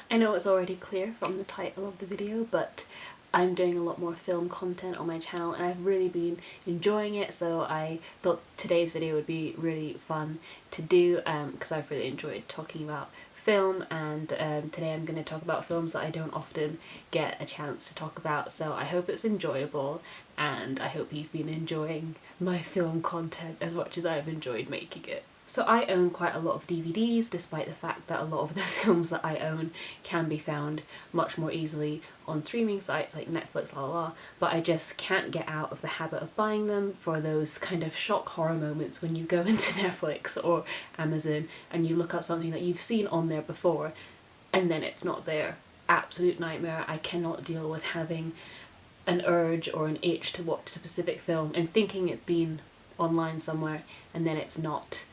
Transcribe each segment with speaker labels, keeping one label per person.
Speaker 1: I know it's already clear from the title of the video, but I'm doing a lot more film content on my channel and I've really been enjoying it, so I thought today's video would be really fun to do because I've really enjoyed talking about film, and today I'm going to talk about films that I don't often get a chance to talk about, so I hope it's enjoyable and I hope you've been enjoying my film content as much as I've enjoyed making it. So I own quite a lot of DVDs, despite the fact that a lot of the films that I own can be found much more easily on streaming sites like Netflix, but I just can't get out of the habit of buying them for those kind of shock horror moments when you go into Netflix or Amazon and you look up something that you've seen on there before and then it's not there. Absolute nightmare. I cannot deal with having an urge or an itch to watch a specific film and thinking it's been online somewhere and then it's not.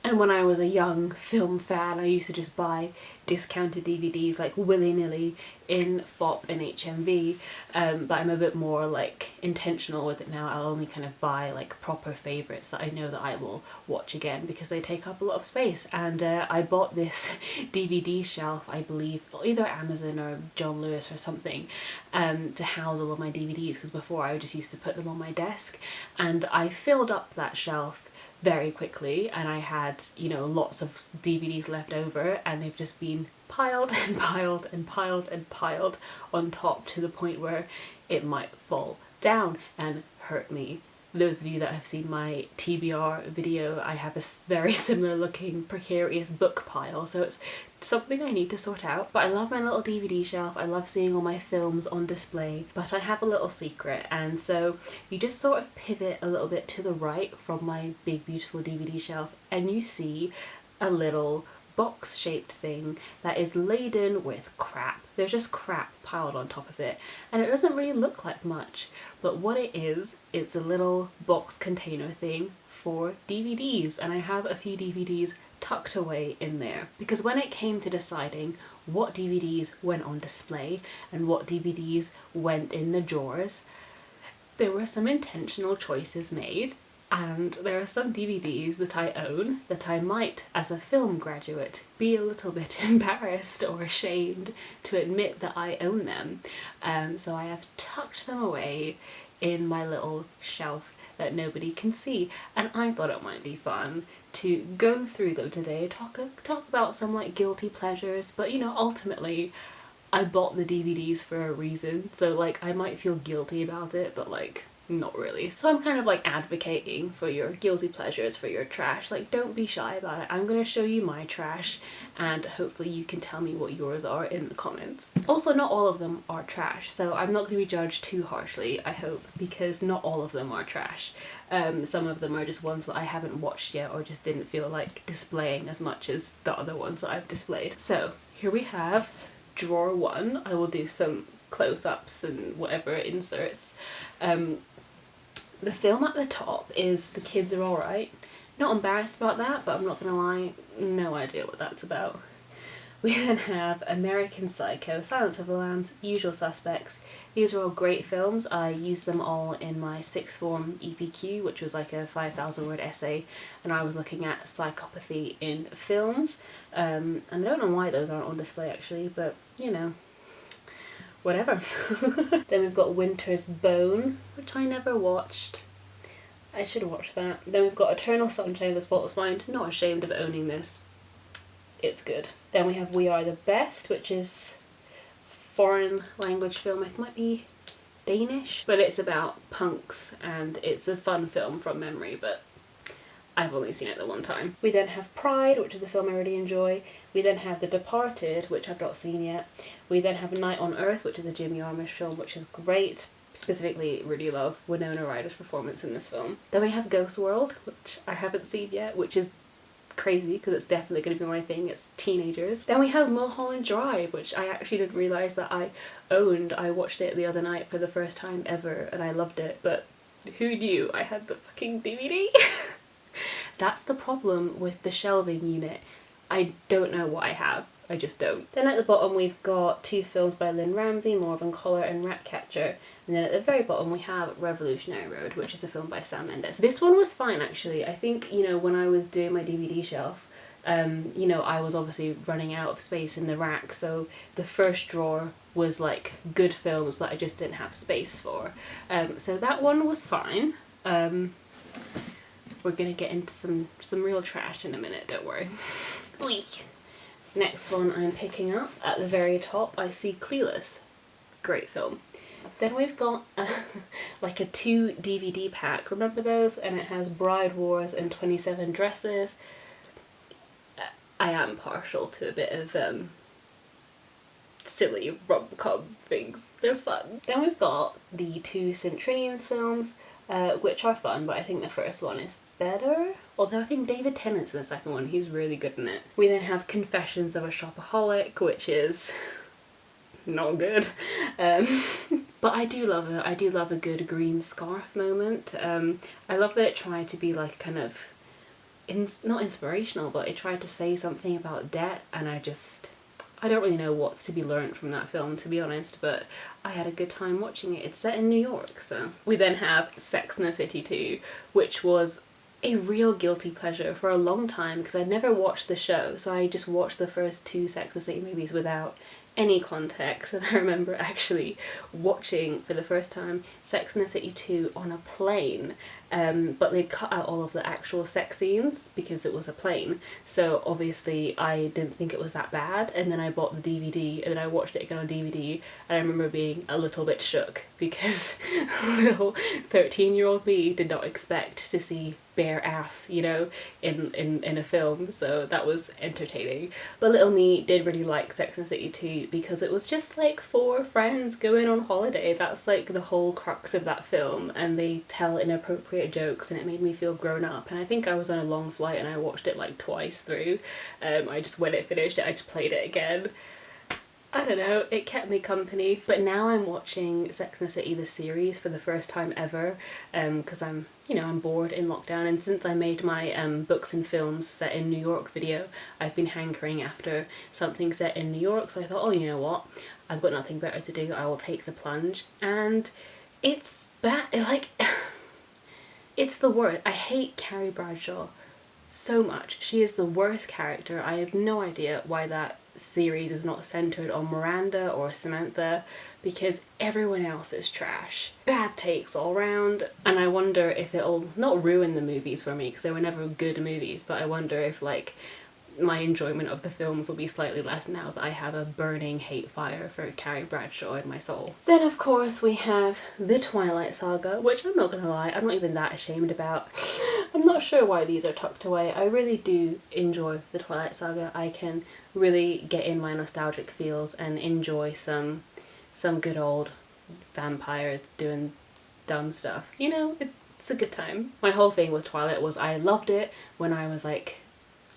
Speaker 1: And when I was a young film fan, I used to just buy discounted DVDs like willy-nilly in FOP and HMV, but I'm a bit more like intentional with it now. I'll only kind of buy like proper favourites that I know that I will watch again because they take up a lot of space. And I bought this DVD shelf, I believe, either Amazon or John Lewis or something, to house all of my DVDs, because before I just used to put them on my desk, and I filled up that shelf very quickly and I had, you know, lots of DVDs left over and they've just been piled and piled and piled and piled on top to the point where it might fall down and hurt me. Those of you that have seen my TBR video, I have a very similar looking precarious book pile, so it's something I need to sort out. But I love my little DVD shelf, I love seeing all my films on display, but I have a little secret, and so you just sort of pivot a little bit to the right from my big beautiful DVD shelf and you see a little box shaped thing that is laden with crap. There's just crap piled on top of it and it doesn't really look like much, but what it is, it's a little box container thing for DVDs, and I have a few DVDs tucked away in there because when it came to deciding what DVDs went on display and what DVDs went in the drawers, there were some intentional choices made. And there are some DVDs that I own that I might, as a film graduate, be a little bit embarrassed or ashamed to admit that I own them. So I have tucked them away in my little shelf that nobody can see. And I thought it might be fun to go through them today, talk about some like guilty pleasures, but you know, ultimately I bought the DVDs for a reason, so like I might feel guilty about it, but like not really. So I'm kind of like advocating for your guilty pleasures, for your trash. Like, don't be shy about it. I'm gonna show you my trash and hopefully you can tell me what yours are in the comments. Also, not all of them are trash, so I'm not gonna be judged too harshly, I hope, because not all of them are trash. Some of them are just ones that I haven't watched yet or just didn't feel like displaying as much as the other ones that I've displayed. So here we have drawer one. I will do some close-ups and whatever inserts. The film at the top is The Kids Are Alright. Not embarrassed about that, but I'm not gonna lie, no idea what that's about. We then have American Psycho, Silence of the Lambs, Usual Suspects. These are all great films. I used them all in my sixth form EPQ, which was like a 5,000 word essay, and I was looking at psychopathy in films. And I don't know why those aren't on display actually, but you know, whatever. Then we've got Winter's Bone, which I never watched. I should have watched that. Then we've got Eternal Sunshine of the Spotless Mind. Not ashamed of owning this. It's good. Then we have We Are the Best, which is foreign language film. It might be Danish, but it's about punks and it's a fun film from memory, but I've only seen it the one time. We then have Pride, which is a film I really enjoy. We then have The Departed, which I've not seen yet. We then have Night on Earth, which is a Jimmy Jarmusch film, which is great. Specifically, really love Winona Ryder's performance in this film. Then we have Ghost World, which I haven't seen yet, which is crazy because it's definitely going to be my thing. It's teenagers. Then we have Mulholland Drive, which I actually didn't realise that I owned. I watched it the other night for the first time ever and I loved it, but who knew I had the fucking DVD? That's the problem with the shelving unit. I don't know what I have. I just don't. Then at the bottom we've got two films by Lynn Ramsay, Morven Collar and Ratcatcher. And then at the very bottom we have Revolutionary Road, which is a film by Sam Mendes. This one was fine actually. I think, you know, when I was doing my DVD shelf, you know, I was obviously running out of space in the rack, so the first drawer was like good films but I just didn't have space for. So that one was fine. We're gonna get into some real trash in a minute, don't worry. Next one I'm picking up, at the very top I see Clueless. Great film. Then we've got like a 2 DVD pack, remember those? And it has Bride Wars and 27 Dresses. I am partial to a bit of silly rom-com things. They're fun. Then we've got the 2 St. Trinian's films, which are fun, but I think the first one is better. Although I think David Tennant's in the second one, he's really good in it. We then have Confessions of a Shopaholic, which is not good. But I do love it. I do love a good green scarf moment. I love that it tried to be like kind of, not inspirational, but it tried to say something about debt, and I don't really know what's to be learnt from that film, to be honest, but I had a good time watching it. It's set in New York, so. We then have Sex and the City 2, which was a real guilty pleasure for a long time because I'd never watched the show, so I just watched the first 2 Sex and the City movies without any context. And I remember actually watching for the first time Sex and the City 2 on a plane, but they cut out all of the actual sex scenes because it was a plane, so obviously I didn't think it was that bad, and then I bought the DVD and then I watched it again on DVD, and I remember being a little bit shook because little 13-year-old me did not expect to see bare ass, you know, in a film, so that was entertaining. But little me did really like Sex and the City 2 because it was just like 4 friends going on holiday. That's like the whole crux of that film, and they tell inappropriate jokes and it made me feel grown up. And I think I was on a long flight and I watched it like twice through. I just, when it finished, I just played it again. I don't know, it kept me company. But now I'm watching Sex and the City the series for the first time ever, because I'm bored in lockdown, and since I made my books and films set in New York video, I've been hankering after something set in New York, so I thought, oh, you know what, I've got nothing better to do, I will take the plunge. And it's bad, like, it's the worst. I hate Carrie Bradshaw so much. She is the worst character. I have no idea why that series is not centered on Miranda or Samantha, because everyone else is trash. Bad takes all round, and I wonder if it'll not ruin the movies for me because they were never good movies, but I wonder if like my enjoyment of the films will be slightly less now that I have a burning hate fire for Carrie Bradshaw in my soul. Then of course we have the Twilight Saga, which I'm not gonna lie, I'm not even that ashamed about. I'm not sure why these are tucked away. I really do enjoy the Twilight Saga. I can really get in my nostalgic feels and enjoy some good old vampires doing dumb stuff. You know, it's a good time. My whole thing with Twilight was I loved it when I was like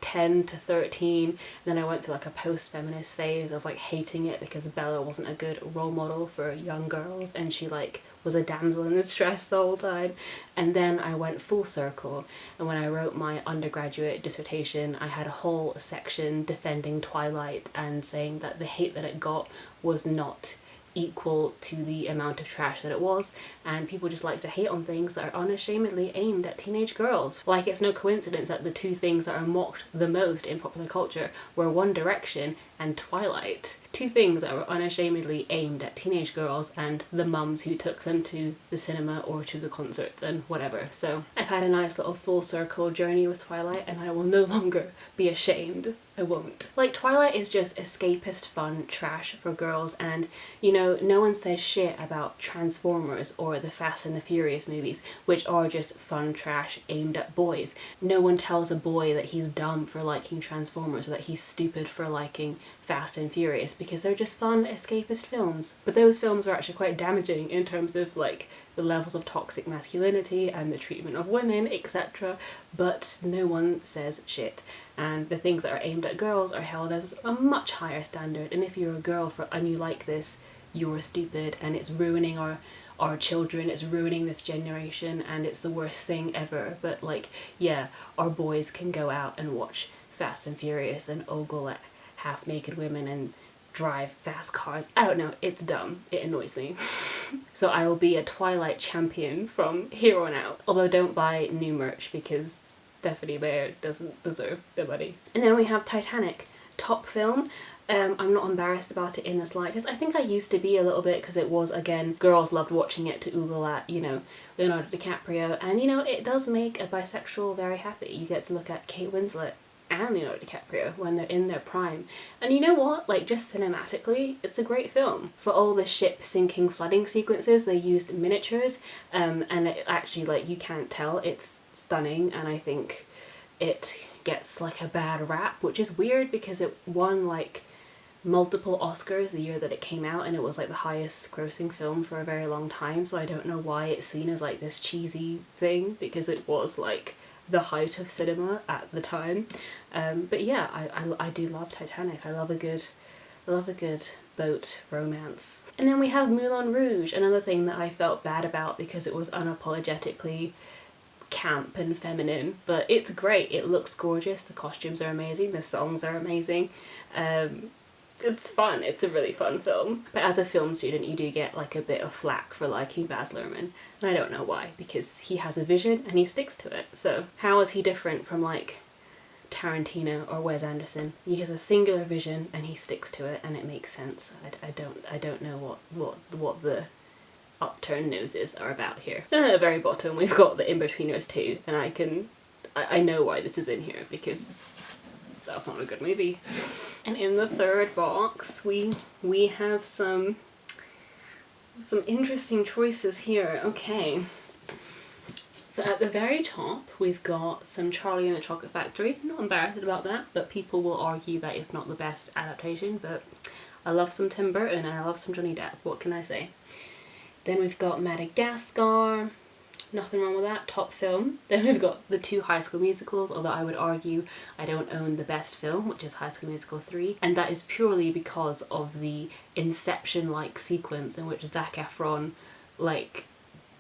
Speaker 1: 10 to 13, and then I went through like a post-feminist phase of like hating it because Bella wasn't a good role model for young girls and she like was a damsel in distress the whole time. And then I went full circle, and when I wrote my undergraduate dissertation I had a whole section defending Twilight and saying that the hate that it got was not equal to the amount of trash that it was, and people just like to hate on things that are unashamedly aimed at teenage girls. Like, it's no coincidence that the 2 things that are mocked the most in popular culture were One Direction and Twilight. 2 things that were unashamedly aimed at teenage girls and the mums who took them to the cinema or to the concerts and whatever. So I've had a nice little full circle journey with Twilight, and I will no longer be ashamed. I won't. Like, Twilight is just escapist fun trash for girls, and you know, no one says shit about Transformers or the Fast and the Furious movies, which are just fun trash aimed at boys. No one tells a boy that he's dumb for liking Transformers or that he's stupid for liking Fast and Furious, because they're just fun escapist films. But those films are actually quite damaging in terms of like the levels of toxic masculinity and the treatment of women, etc. But no one says shit. And the things that are aimed at girls are held as a much higher standard, and if you're a girl and you like this, you're stupid, and it's ruining our children, it's ruining this generation, and it's the worst thing ever. But like, yeah, our boys can go out and watch Fast and Furious and ogle at half-naked women and drive fast cars. I don't know, it's dumb. It annoys me. So I will be a Twilight champion from here on out. Although don't buy new merch because Stephanie Meyer doesn't deserve the money. And then we have Titanic, top film. I'm not embarrassed about it in the slightest. I think I used to be a little bit because it was, again, girls loved watching it to oogle at, you know, Leonardo DiCaprio. And, you know, it does make a bisexual very happy. You get to look at Kate Winslet and Leonardo DiCaprio when they're in their prime. And you know what? Like, just cinematically, it's a great film. For all the ship sinking flooding sequences, they used miniatures, and it actually, like, you can't tell. It's stunning, and I think it gets, like, a bad rap, which is weird because it won, like, multiple Oscars the year that it came out, and it was like the highest grossing film for a very long time, so I don't know why it's seen as like this cheesy thing, because it was like the height of cinema at the time. But yeah, I do love Titanic. I love a good boat romance. And then we have Moulin Rouge, another thing that I felt bad about because it was unapologetically camp and feminine, but it's great. It looks gorgeous, the costumes are amazing, the songs are amazing. It's fun, it's a really fun film. But as a film student, you do get like a bit of flack for liking Baz Luhrmann, and I don't know why, because he has a vision and he sticks to it. So how is he different from like Tarantino or Wes Anderson? He has a singular vision and he sticks to it, and it makes sense. I don't know what the upturned noses are about here. Then at the very bottom we've got the In-Betweeners 2, and I know why this is in here, because that's not a good movie. And in the third box we have some interesting choices here. Okay, so at the very top we've got some Charlie and the Chocolate Factory. I'm not embarrassed about that, but people will argue that it's not the best adaptation, but I love some Tim Burton and I love some Johnny Depp, what can I say. Then we've got Madagascar, nothing wrong with that, top film. Then we've got the two High School Musicals, although I would argue I don't own the best film, which is High School Musical 3, and that is purely because of the Inception-like sequence in which Zac Efron like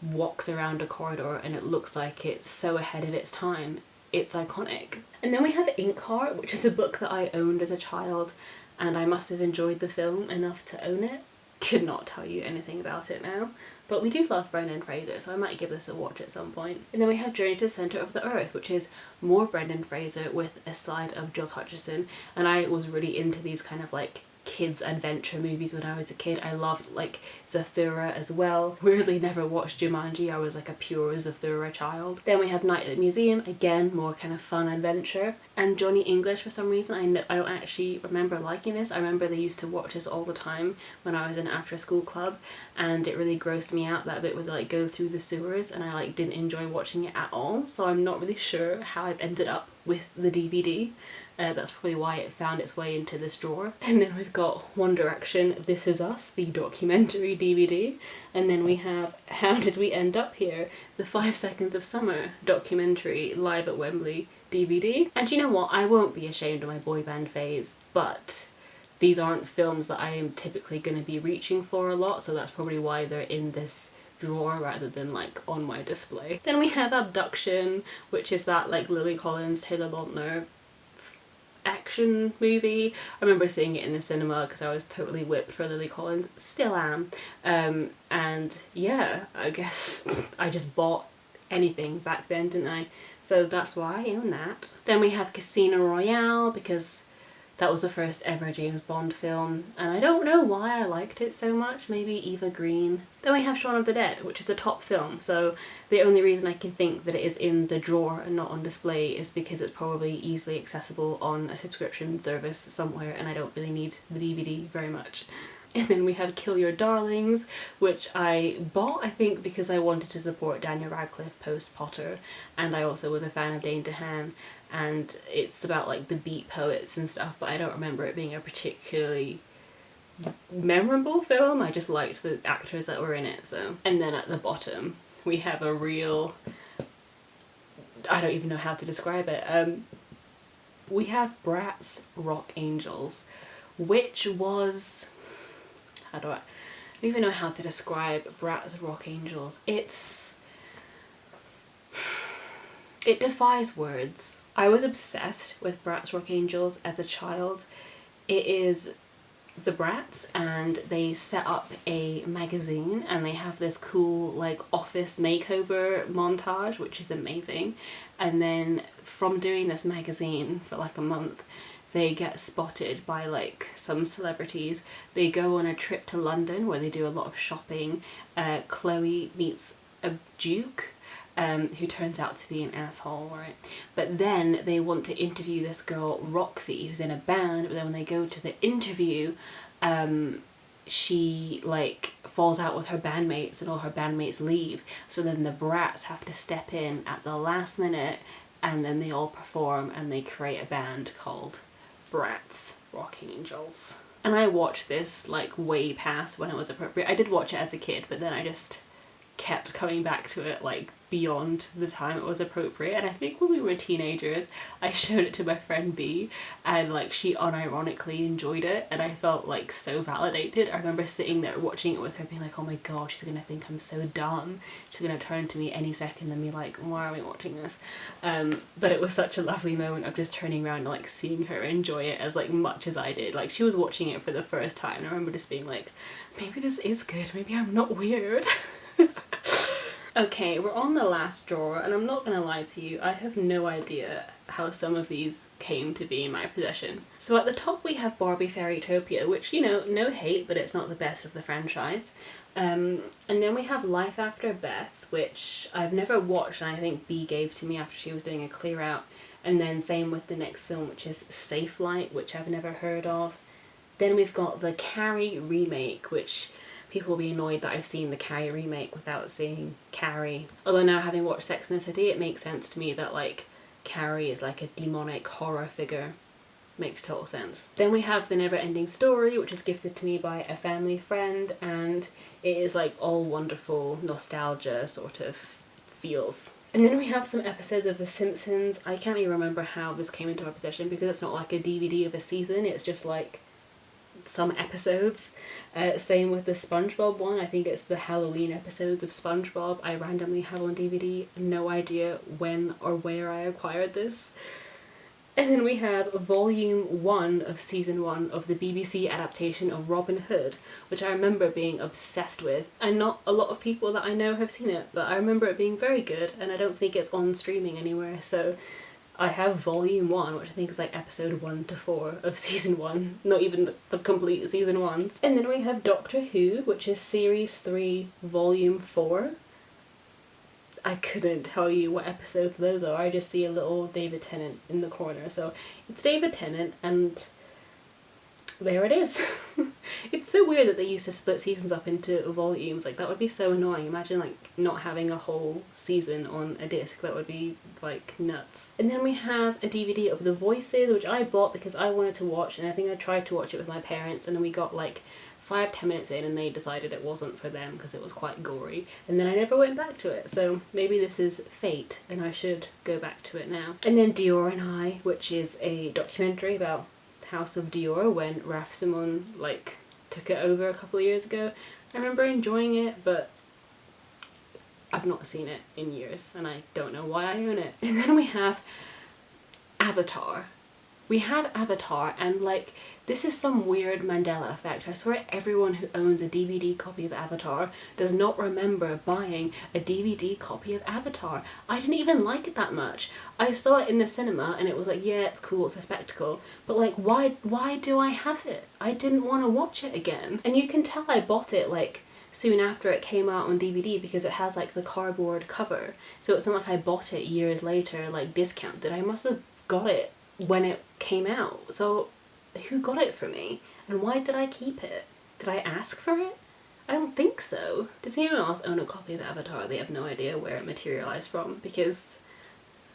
Speaker 1: walks around a corridor and it looks like it's so ahead of its time. It's iconic. And then we have Inkheart, which is a book that I owned as a child, and I must have enjoyed the film enough to own it. Could not tell you anything about it now, but we do love Brendan Fraser, so I might give this a watch at some point. And then we have Journey to the Centre of the Earth, which is more Brendan Fraser with a side of Joss Hutcherson, and I was really into these kind of like kids adventure movies when I was a kid. I loved like Zathura as well. Weirdly never watched Jumanji, I was like a pure Zathura child. Then we have Night at the Museum, again more kind of fun adventure. And Johnny English, for some reason, I don't actually remember liking this. I remember they used to watch this all the time when I was in after school club, and it really grossed me out, that bit where they like go through the sewers, and I like didn't enjoy watching it at all, so I'm not really sure how I've ended up with the DVD. That's probably why it found its way into this drawer. And then we've got One Direction, This Is Us, the documentary DVD. And then we have How Did We End Up Here, the 5 Seconds of Summer documentary live at Wembley DVD. And you know what, I won't be ashamed of my boy band faves, but these aren't films that I am typically going to be reaching for a lot, so that's probably why they're in this drawer rather than like on my display. Then we have Abduction, which is that like Lily Collins, Taylor Lautner action movie. I remember seeing it in the cinema because I was totally whipped for Lily Collins, still am, and yeah, I guess I just bought anything back then, didn't I? So that's why I own that. Then we have Casino Royale, because that was the first ever James Bond film, and I don't know why I liked it so much, maybe Eva Green. Then we have Shaun of the Dead, which is a top film, so the only reason I can think that it is in the drawer and not on display is because it's probably easily accessible on a subscription service somewhere, and I don't really need the DVD very much. And then we have Kill Your Darlings, which I bought, I think, because I wanted to support Daniel Radcliffe post Potter, and I also was a fan of Dane DeHaan, and it's about like the beat poets and stuff, but I don't remember it being a particularly memorable film. I just liked the actors that were in it, so. And then at the bottom we have a real, I don't even know how to describe it, we have Bratz Rock Angels, which was, I don't even know how to describe Bratz Rock Angels. It defies words. I was obsessed with Bratz Rock Angels as a child. It is the Brats, and they set up a magazine, and they have this cool like office makeover montage, which is amazing. And then from doing this magazine for like a month, they get spotted by like some celebrities. They go on a trip to London where they do a lot of shopping. Chloe meets a duke who turns out to be an asshole, right? But then they want to interview this girl, Roxy, who's in a band, but then when they go to the interview, she like falls out with her bandmates and all her bandmates leave. So then the Brats have to step in at the last minute, and then they all perform and they create a band called Brats Rocking Angels. And I watched this like way past when it was appropriate. I did watch it as a kid, but then I just kept coming back to it like beyond the time it was appropriate. And I think when we were teenagers, I showed it to my friend B, and like she unironically enjoyed it, and I felt like so validated. I remember sitting there watching it with her being like, oh my god, she's gonna think I'm so dumb, she's gonna turn to me any second and be like, why are we watching this? But it was such a lovely moment of just turning around and like seeing her enjoy it as like much as I did. Like she was watching it for the first time, and I remember just being like, maybe this is good, maybe I'm not weird. Okay, we're on the last drawer, and I'm not gonna lie to you, I have no idea how some of these came to be in my possession. So at the top we have Barbie Fairytopia, which, you know, no hate, but it's not the best of the franchise. And then we have Life After Beth, which I've never watched, and I think B gave to me after she was doing a clear out. And then same with the next film, which is Safe Light, which I've never heard of. Then we've got the Carrie remake, which people will be annoyed that I've seen the Carrie remake without seeing Carrie. Although now, having watched Sex and the City, it makes sense to me that like Carrie is like a demonic horror figure. Makes total sense. Then we have The Never Ending Story, which is gifted to me by a family friend, and it is like all wonderful nostalgia sort of feels. And then we have some episodes of The Simpsons. I can't even remember how this came into my possession because it's not like a DVD of a season, it's just like some episodes. Same with the SpongeBob one. I think it's the Halloween episodes of SpongeBob I randomly have on DVD. No idea when or where I acquired this. And then we have volume 1 of season 1 of the BBC adaptation of Robin Hood, which I remember being obsessed with. And not a lot of people that I know have seen it, but I remember it being very good, and I don't think it's on streaming anywhere, so I have volume 1, which I think is like episode 1 to 4 of season 1, not even the complete season 1s. And then we have Doctor Who, which is series 3, volume 4. I couldn't tell you what episodes those are, I just see a little David Tennant in the corner. So it's David Tennant, and there it is. It's so weird that they used to split seasons up into volumes. Like, that would be so annoying. Imagine like not having a whole season on a disc. That would be like nuts. And then we have a DVD of The Voices, which I bought because I wanted to watch, and I think I tried to watch it with my parents, and then we got like 5-10 minutes in and they decided it wasn't for them because it was quite gory, and then I never went back to it. So maybe this is fate and I should go back to it now. And then Dior and I, which is a documentary about House of Dior when Raf Simone like took it over a couple of years ago. I remember enjoying it, but I've not seen it in years and I don't know why I own it. And then we have Avatar. We have Avatar, and like, this is some weird Mandela effect. I swear everyone who owns a DVD copy of Avatar does not remember buying a DVD copy of Avatar. I didn't even like it that much. I saw it in the cinema and it was like, yeah, it's cool, it's a spectacle, but like, why do I have it? I didn't want to watch it again. And you can tell I bought it like soon after it came out on DVD because it has like the cardboard cover. So it's not like I bought it years later, like discounted. I must have got it when it came out. So who got it for me? And why did I keep it? Did I ask for it? I don't think so. Does anyone else own a copy of Avatar? They have no idea where it materialized from, because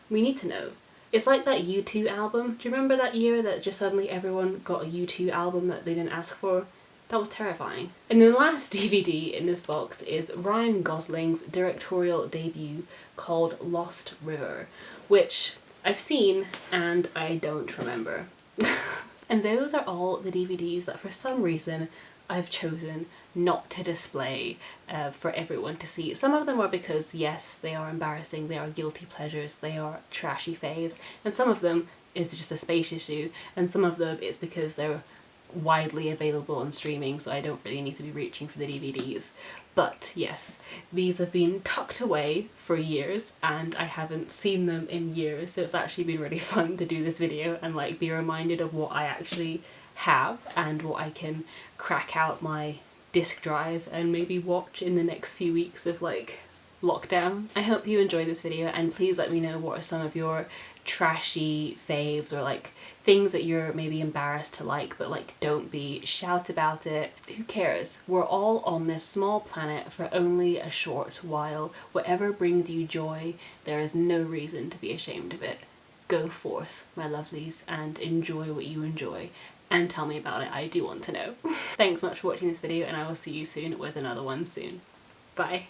Speaker 1: we need to know. It's like that U2 album. Do you remember that year that just suddenly everyone got a U2 album that they didn't ask for? That was terrifying. And the last DVD in this box is Ryan Gosling's directorial debut called Lost River, which I've seen and I don't remember. And those are all the DVDs that for some reason I've chosen not to display for everyone to see. Some of them are because, yes, they are embarrassing, they are guilty pleasures, they are trashy faves, and some of them is just a space issue, and some of them is because they're widely available on streaming, so I don't really need to be reaching for the DVDs. But yes, these have been tucked away for years and I haven't seen them in years, so it's actually been really fun to do this video and like be reminded of what I actually have and what I can crack out my disc drive and maybe watch in the next few weeks of like lockdowns. I hope you enjoyed this video, and please let me know what are some of your trashy faves or like things that you're maybe embarrassed to like, but like don't be. Shout about it. Who cares? We're all on this small planet for only a short while. Whatever brings you joy, there is no reason to be ashamed of it. Go forth, my lovelies, and enjoy what you enjoy. And tell me about it, I do want to know. Thanks so much for watching this video, and I will see you soon with another one soon. Bye.